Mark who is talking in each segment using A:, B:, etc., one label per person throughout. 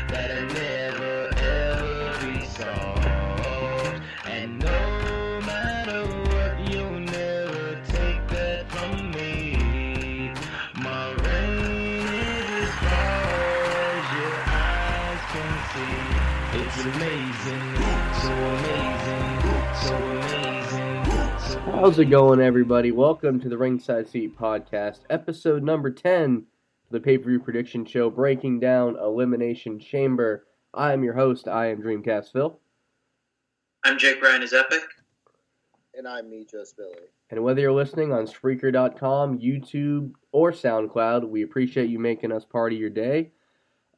A: that'll never ever be solved. And no matter what, you'll never take that from me. My reign is as far as your eyes can see. It's amazing, so amazing, so amazing.
B: How's it going, everybody? Welcome to the Ringside Seat Podcast, episode number 10, the pay-per-view prediction show breaking down Elimination Chamber. I am your host. I am Dreamcast Phil.
C: I'm Jake Ryan is Epic.
D: And I'm me, Just Billy.
B: And whether you're listening on Spreaker.com, YouTube, or SoundCloud, we appreciate you making us part of your day.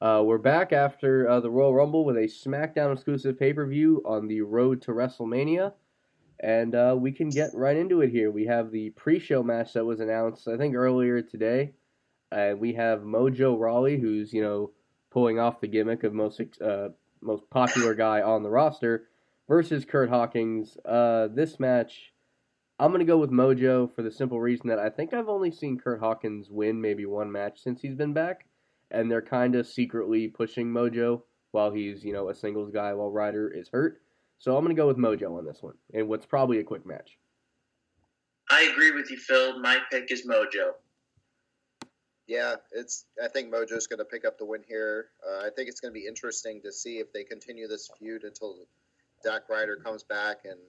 B: We're back after the Royal Rumble with a SmackDown exclusive pay-per-view on the road to WrestleMania. And we can get right into it here. We have the pre-show match that was announced, I think, earlier today. And we have Mojo Rawley, who's, pulling off the gimmick of most popular guy on the roster, versus Kurt Hawkins. This match, I'm going to go with Mojo for the simple reason that I think I've only seen Kurt Hawkins win maybe one match since he's been back. And they're kind of secretly pushing Mojo while he's, a singles guy while Ryder is hurt. So I'm going to go with Mojo on this one, in what's probably a quick match.
C: I agree with you, Phil. My pick is Mojo.
D: Yeah, I think Mojo's going to pick up the win here. I think it's going to be interesting to see if they continue this feud until Zack Ryder comes back, and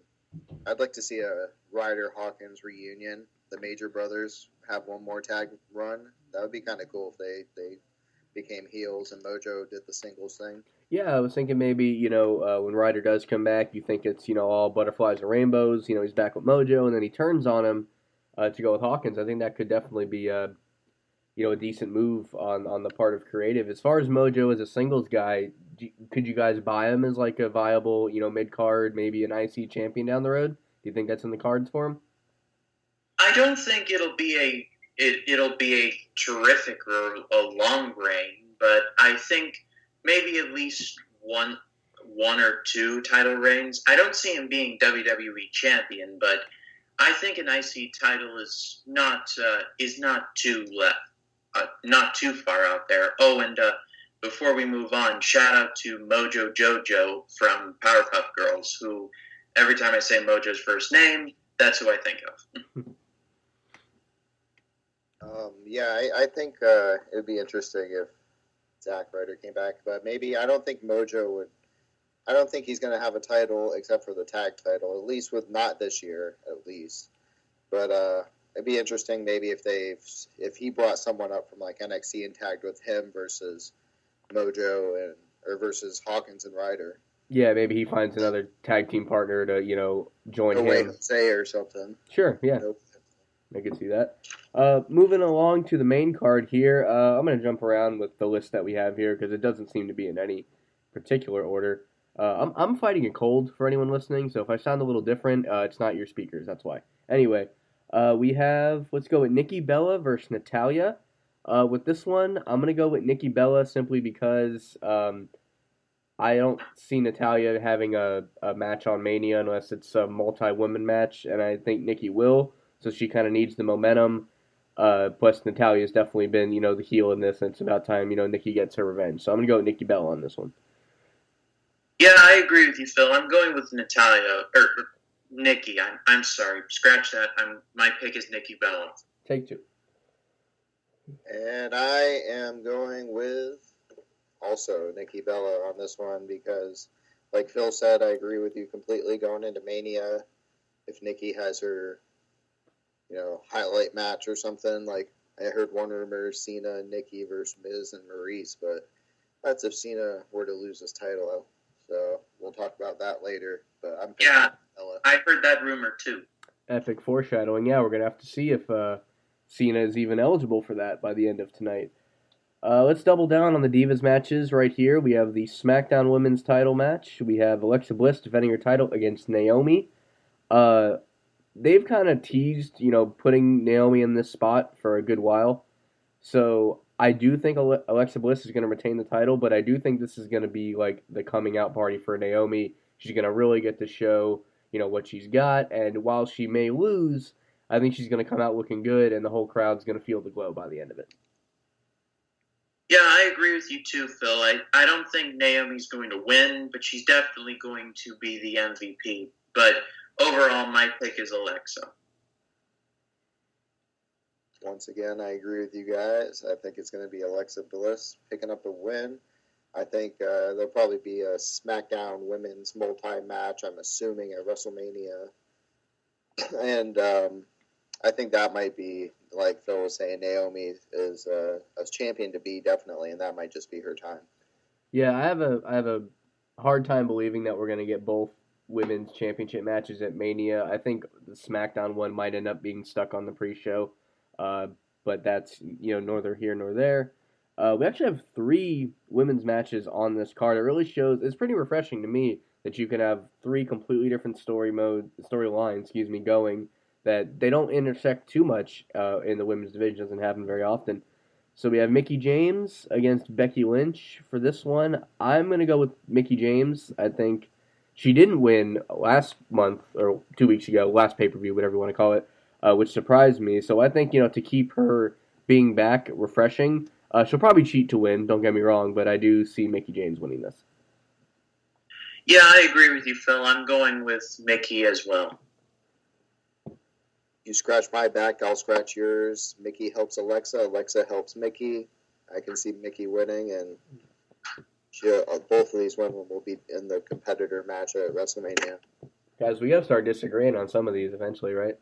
D: I'd like to see a Ryder-Hawkins reunion. The Major Brothers have one more tag run. That would be kind of cool if they became heels and Mojo did the singles thing.
B: Yeah, I was thinking maybe, when Ryder does come back, you think it's, all butterflies and rainbows. He's back with Mojo, and then he turns on him to go with Hawkins. I think that could definitely be a decent move on the part of creative. As far as Mojo as a singles guy, could you guys buy him as like a viable, mid-card, maybe an IC champion down the road? Do you think that's in the cards for him?
C: I don't think it'll be a terrific or a long reign, but I think maybe at least one or two title reigns. I don't see him being WWE champion, but I think an IC title is not too far out there. Oh, and before we move on, shout out to Mojo Jojo from Powerpuff Girls, who every time I say Mojo's first name, that's who I think of.
D: I think it would be interesting if Zack Ryder came back, but maybe I don't think he's going to have a title except for the tag title, at least with not this year, at least. But it'd be interesting maybe if he brought someone up from like NXT and tagged with him versus Mojo or versus Hawkins and Ryder.
B: Yeah, maybe he finds another tag team partner to, join him.
D: Say or something.
B: Sure, yeah. Nope. I can see that. Moving along to the main card here, I'm going to jump around with the list that we have here because it doesn't seem to be in any particular order. I'm fighting a cold for anyone listening, so if I sound a little different, it's not your speakers, that's why. Anyway, let's go with Nikki Bella versus Natalya. With this one, I'm going to go with Nikki Bella simply because I don't see Natalya having a match on Mania unless it's a multi-woman match, and I think Nikki will. So she kind of needs the momentum. Plus, Natalya's definitely been, the heel in this, and it's about time, Nikki gets her revenge. So I'm going to go with Nikki Bella on this one.
C: Yeah, I agree with you, Phil. I'm going with Nikki. I'm sorry. Scratch that. My pick is Nikki Bella.
B: Take two.
D: And I am going with also Nikki Bella on this one because, like Phil said, I agree with you completely. Going into Mania, if Nikki has her highlight match or something. Like, I heard one rumor, Cena and Nikki versus Miz and Maurice, but that's if Cena were to lose his title. So we'll talk about that later. But I'm picking Ella.
C: I heard that rumor too.
B: Epic foreshadowing. Yeah, we're going to have to see if Cena is even eligible for that by the end of tonight. Let's double down on the Divas matches right here. We have the SmackDown Women's title match. We have Alexa Bliss defending her title against Naomi. They've kind of teased, putting Naomi in this spot for a good while. So I do think Alexa Bliss is going to retain the title, but I do think this is going to be like the coming out party for Naomi. She's going to really get to show, what she's got. And while she may lose, I think she's going to come out looking good, and the whole crowd's going to feel the glow by the end of it.
C: Yeah, I agree with you too, Phil. I don't think Naomi's going to win, but she's definitely going to be the MVP. But overall, my pick is Alexa.
D: Once again, I agree with you guys. I think it's going to be Alexa Bliss picking up the win. I think there'll probably be a SmackDown women's multi-match, I'm assuming, at WrestleMania. And I think that might be, like Phil was saying, Naomi is a champion to be, definitely, and that might just be her time.
B: Yeah, I have a hard time believing that we're going to get both women's championship matches at Mania. I think the SmackDown one might end up being stuck on the pre-show, but that's neither here nor there. We actually have 3 women's matches on this card. It really shows. It's pretty refreshing to me that you can have 3 completely different storylines, going that they don't intersect too much in the women's division. Doesn't happen very often. So we have Mickie James against Becky Lynch for this one. I'm going to go with Mickie James. I think she didn't win last month or 2 weeks ago, last pay-per-view, whatever you want to call it, which surprised me. So I think, to keep her being back refreshing, she'll probably cheat to win, don't get me wrong, but I do see Mickie James winning this.
C: Yeah, I agree with you, Phil. I'm going with Mickie as well.
D: You scratch my back, I'll scratch yours. Mickie helps Alexa, Alexa helps Mickie. I can see Mickie winning, and both of these women will be in the competitor match at WrestleMania.
B: Guys, we got to start disagreeing on some of these eventually, right?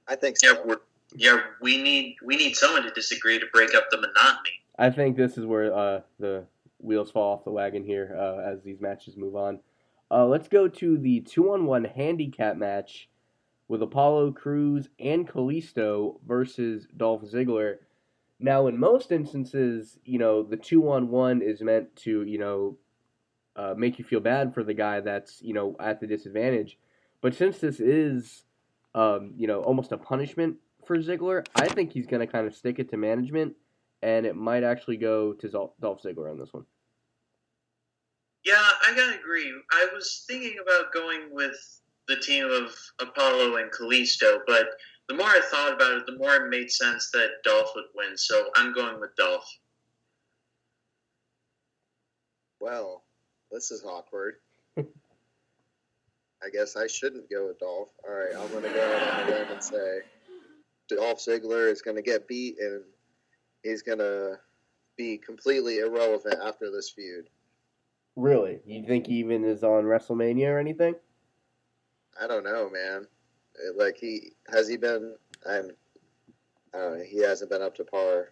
D: I think so.
C: We need someone to disagree to break up the monotony.
B: I think this is where the wheels fall off the wagon here as these matches move on. Let's go to the 2-on-1 handicap match with Apollo, Cruz, and Callisto versus Dolph Ziggler. Now, in most instances, the 2-on-1 is meant to, make you feel bad for the guy that's, at the disadvantage. But since this is, almost a punishment for Ziggler, I think he's going to kind of stick it to management, and it might actually go to Dolph Ziggler on this one.
C: Yeah, I gotta agree. I was thinking about going with the team of Apollo and Callisto, but the more I thought about it, the more it made sense that Dolph would win, so I'm going with Dolph.
D: Well, this is awkward. I guess I shouldn't go with Dolph. All right, I'm going to go ahead and say Dolph Ziggler is going to get beat, and he's going to be completely irrelevant after this feud.
B: Really? You think he even is on WrestleMania or anything?
D: I don't know, man. He been? I don't know. He hasn't been up to par.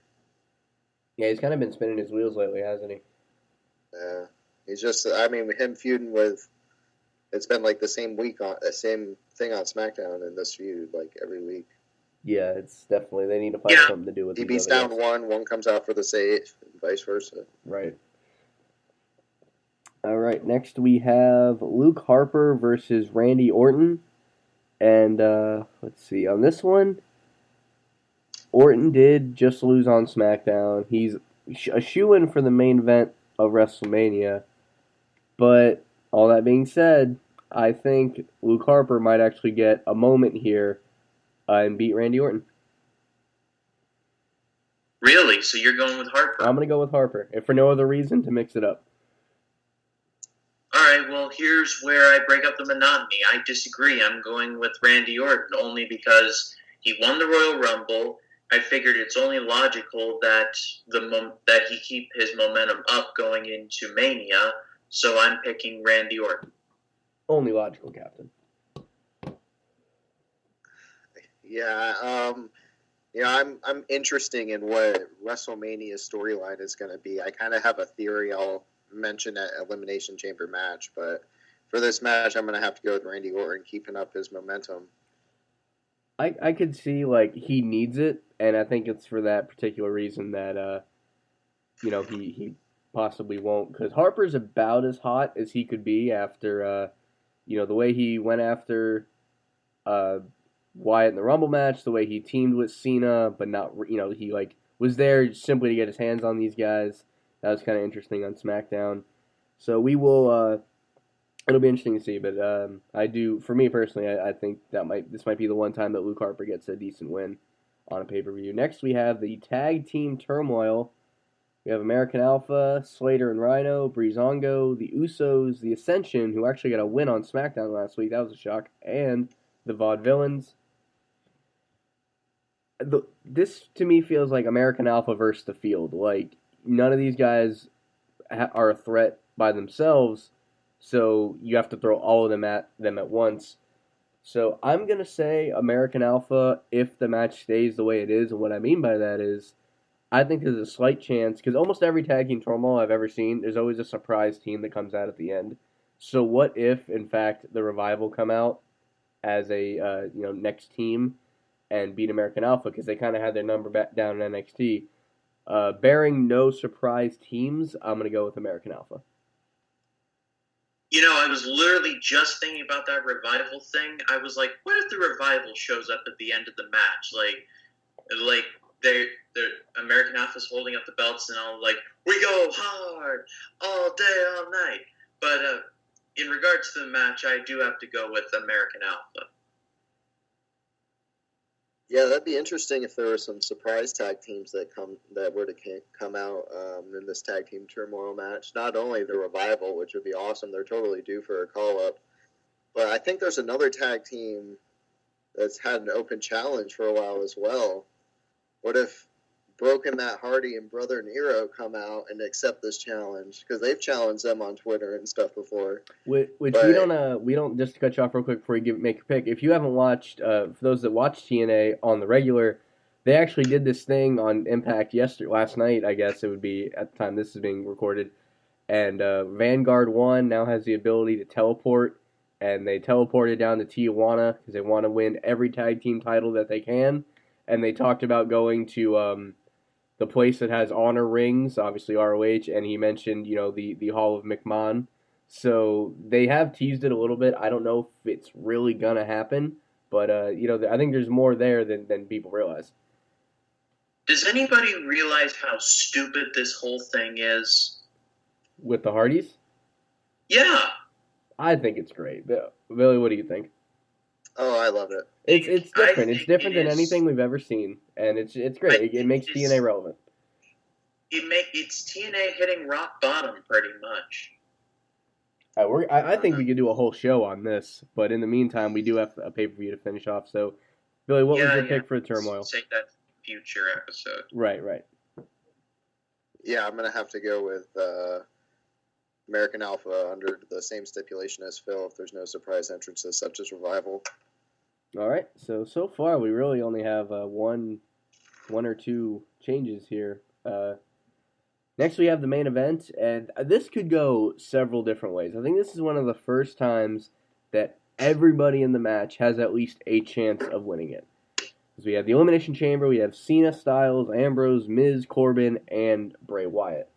B: Yeah, he's kind of been spinning his wheels lately, hasn't he?
D: Yeah, he's just. I mean, him feuding with. It's been like the same thing on SmackDown in this feud, like every week.
B: Yeah, it's definitely they need to find something to do with.
D: He beats down one comes out for the save, and vice versa.
B: Right. All right, next we have Luke Harper versus Randy Orton. And let's see, on this one, Orton did just lose on SmackDown. He's a shoo-in for the main event of WrestleMania. But all that being said, I think Luke Harper might actually get a moment here and beat Randy Orton.
C: Really? So you're going with Harper?
B: I'm going to go with Harper, if for no other reason, to mix it up.
C: All right, well, here's where I break up the monotony. I disagree. I'm going with Randy Orton only because he won the Royal Rumble. I figured it's only logical that that he keep his momentum up going into Mania, so I'm picking Randy Orton.
B: Only logical, Captain.
D: Yeah, I'm interested in what WrestleMania's storyline is going to be. I kind of have a theory I'll mention at Elimination Chamber match, but for this match, I'm going to have to go with Randy Orton keeping up his momentum.
B: I could see, he needs it, and I think it's for that particular reason that, he possibly won't, because Harper's about as hot as he could be after, the way he went after Wyatt in the Rumble match, the way he teamed with Cena, but not, he, was there simply to get his hands on these guys. That was kind of interesting on SmackDown. So we will, it'll be interesting to see, but for me personally, I think this might be the one time that Luke Harper gets a decent win on a pay-per-view. Next we have the Tag Team Turmoil We have American Alpha, Slater and Rhino, Breezango, the Usos, the Ascension, who actually got a win on SmackDown last week. That was a shock. And the Vaudevillains. This, to me, feels like American Alpha versus the field. Like, none of these guys are a threat by themselves, so you have to throw all of them at once. So I'm going to say American Alpha if the match stays the way it is. And what I mean by that is I think there's a slight chance, because almost every tag team turmoil I've ever seen, there's always a surprise team that comes out at the end. So what if, in fact, the Revival come out as a next team and beat American Alpha, because they kind of had their number back down in NXT. Bearing no surprise teams, I'm going to go with American Alpha.
C: I was literally just thinking about that Revival thing. I was like, what if the Revival shows up at the end of the match? Like they're American Alpha's holding up the belts and all, like, we go hard all day, all night. But in regards to the match, I do have to go with American Alpha.
D: Yeah, that'd be interesting if there were some surprise tag teams that were to come out in this tag team turmoil match. Not only the Revival, which would be awesome, they're totally due for a call up, but I think there's another tag team that's had an open challenge for a while as well. What if Broken Matt Hardy and Brother Nero come out and accept this challenge, because they've challenged them on Twitter and stuff before.
B: Which we don't just to cut you off real quick before you make your pick. If you haven't watched, for those that watch TNA on the regular, they actually did this thing on Impact last night. I guess it would be at the time this is being recorded, and Vanguard 1 now has the ability to teleport, and they teleported down to Tijuana because they want to win every tag team title that they can, and they talked about going to the place that has honor rings, obviously ROH, and he mentioned, the Hall of McMahon. So they have teased it a little bit. I don't know if it's really going to happen, but, I think there's more there than people realize.
C: Does anybody realize how stupid this whole thing is?
B: With the Hardys?
C: Yeah.
B: I think it's great. Billy, what do you think?
D: Oh, I love it.
B: It's different. It's different than anything we've ever seen, and it's great. It makes TNA relevant.
C: It's TNA hitting rock bottom pretty much.
B: I think we could do a whole show on this, but in the meantime, we do have a pay-per-view to finish off. So, Billy, what was your pick for Turmoil?
C: Let's take that future episode.
B: Right.
D: Yeah, I'm going to have to go with American Alpha under the same stipulation as Phil if there's no surprise entrances such as Revival.
B: All right. So far, we really only have one or two changes here. Next, we have the main event, and this could go several different ways. I think this is one of the first times that everybody in the match has at least a chance of winning it. Because we have the Elimination Chamber, we have Cena, Styles, Ambrose, Miz, Corbin, and Bray Wyatt.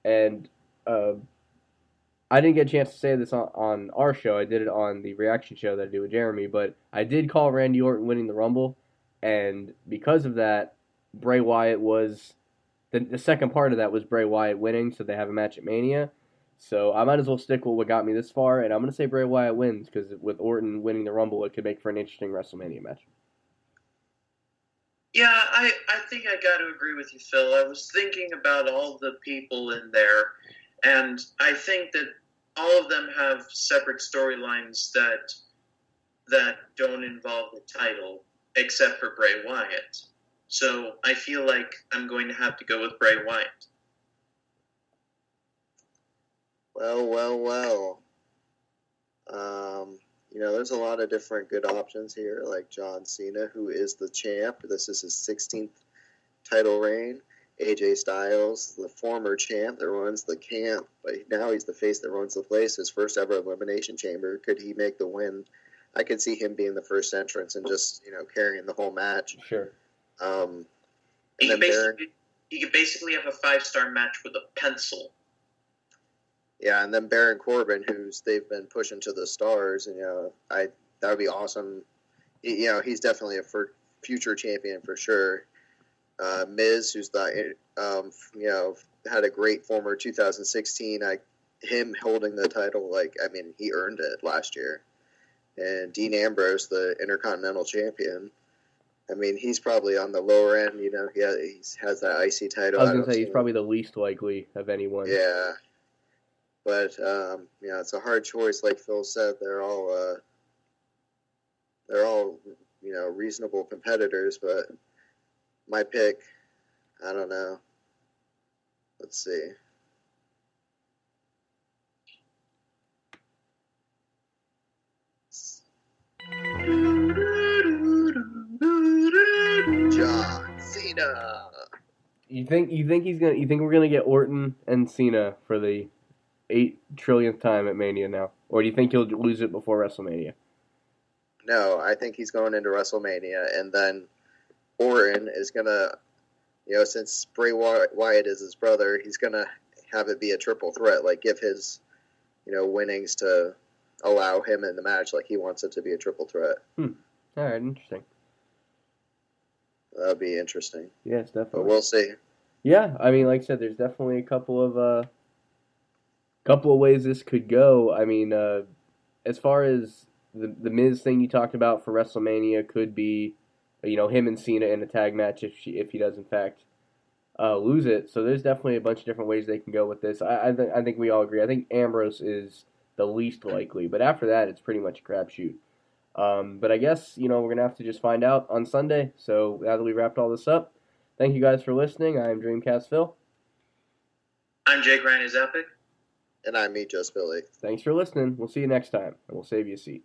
B: And I didn't get a chance to say this on our show. I did it on the reaction show that I do with Jeremy, but I did call Randy Orton winning the Rumble, and because of that, Bray Wyatt was... The second part of that was Bray Wyatt winning, so they have a match at Mania. So I might as well stick with what got me this far, and I'm going to say Bray Wyatt wins, because with Orton winning the Rumble, it could make for an interesting WrestleMania match.
C: Yeah, I think I got to agree with you, Phil. I was thinking about all the people in there, and I think that all of them have separate storylines that don't involve the title, except for Bray Wyatt. So I feel like I'm going to have to go with Bray Wyatt.
D: Well. There's a lot of different good options here, like John Cena, who is the champ. This is his 16th title reign. AJ Styles, the former champ that runs the camp, but now he's the face that runs the place. His first ever Elimination Chamber. Could he make the win? I could see him being the first entrance and just, carrying the whole match.
B: Sure.
C: He could basically have a 5-star match with a pencil.
D: Yeah, and then Baron Corbin, they've been pushing to the stars, and that would be awesome. He's definitely a future champion for sure. Miz, who's had a great former 2016. Him holding the title, he earned it last year. And Dean Ambrose, the Intercontinental Champion. I mean, he's probably on the lower end. You know, he has that IC title.
B: I was
D: I
B: gonna
D: don't
B: say he's
D: see
B: probably the least likely of anyone.
D: Yeah, but it's a hard choice. Like Phil said, they're all reasonable competitors. But my pick, I don't know. Let's see. John Cena.
B: You think we're gonna get Orton and Cena for the 8 trillionth time at Mania now, or do you think he'll lose it before WrestleMania?
D: No, I think he's going into WrestleMania, and then Orton is gonna, since Bray Wyatt is his brother, he's gonna have it be a triple threat, like give his, winnings to allow him in the match, like he wants it to be a triple threat.
B: All right, interesting.
D: That'll be interesting.
B: Yes, definitely.
D: But we'll see.
B: Yeah, I mean, like I said, there's definitely a couple of ways this could go. I mean, as far as the Miz thing you talked about for WrestleMania could be, him and Cena in a tag match if he does in fact lose it. So there's definitely a bunch of different ways they can go with this. I think we all agree. I think Ambrose is the least likely, but after that, it's pretty much a crapshoot. But I guess, we're going to have to just find out on Sunday. So now that we wrapped all this up, thank you guys for listening. I'm Dreamcast Phil.
C: I'm Jake Ryan is Epic.
D: And I'm me, Just Billy.
B: Thanks for listening. We'll see you next time, and we'll save you a seat.